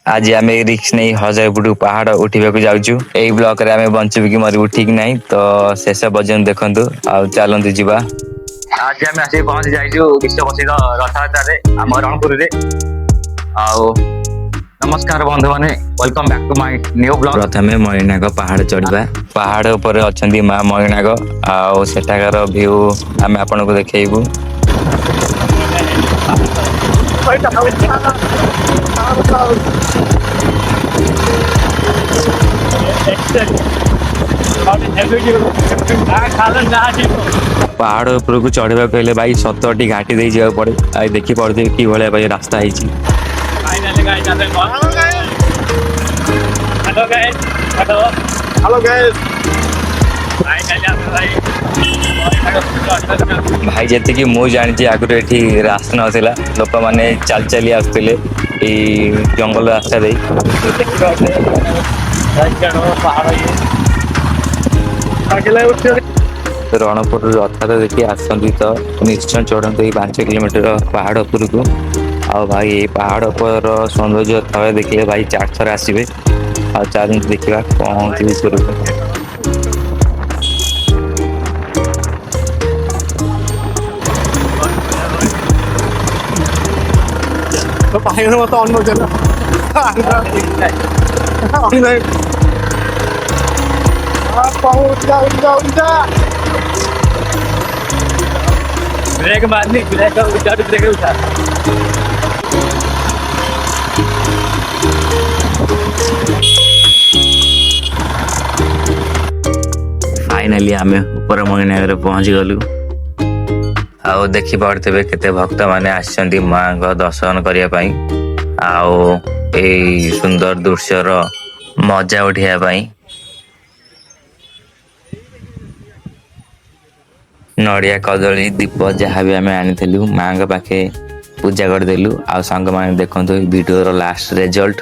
आज आम रिक्स नहीं 1000 फुट पहाड़ उठा जाऊँ। यही ब्लॉक रे आम बंचू कि मरबू ठीक ना तो शेष पर्यटन देखु आ चलतु जा। आज आम आसिक पहुंची जाइए विश्व प्रसिद्ध रथयात्रा आम रणपुर। नमस्कार बंधु मैंने welcome back to my new blog. प्रथमे मणिनाग पहाड़ चढ़ा। पहाड़ उपर अच्छा माँ मणिनाग आठाकार व्यू आम आपन को देखू। पहाड़ उपर को चढ़ा कहले भाई 7टी घाटी दे जा पड़े। आई देखी पड़े कि भाई भाई रास्ता है। भाई जी कि मुझे जानी आगुरी ये रास्ता नाला लोक मैंने चल चली आसुले जंगल रास्ता दे। रणपुर रथयात्रा देखिए आसती तो निश्चय चढ़ते 5 किलोमीटर पहाड़ उपर को। आ भाई ये पहाड़ उपर सौंदर्य थोड़े देखिए भाई 4 थर आसवे आ चल देखा कौन ब्रेक मारनी ब्रेक उठा। फाइनाली आम ऊपर मणिनाग पहुंची गलु। आओ देखी पारे केते भक्त माने आछंती मां को दर्शन करने आओ ए सुंदर दृश्यर मजा उठा। नड़िया कदली दीप जहाँ भी आम आनी माँ के पाखे पूजा करदेलु। आ सांग मैंने देखते वीडियो लास्ट रिजल्ट।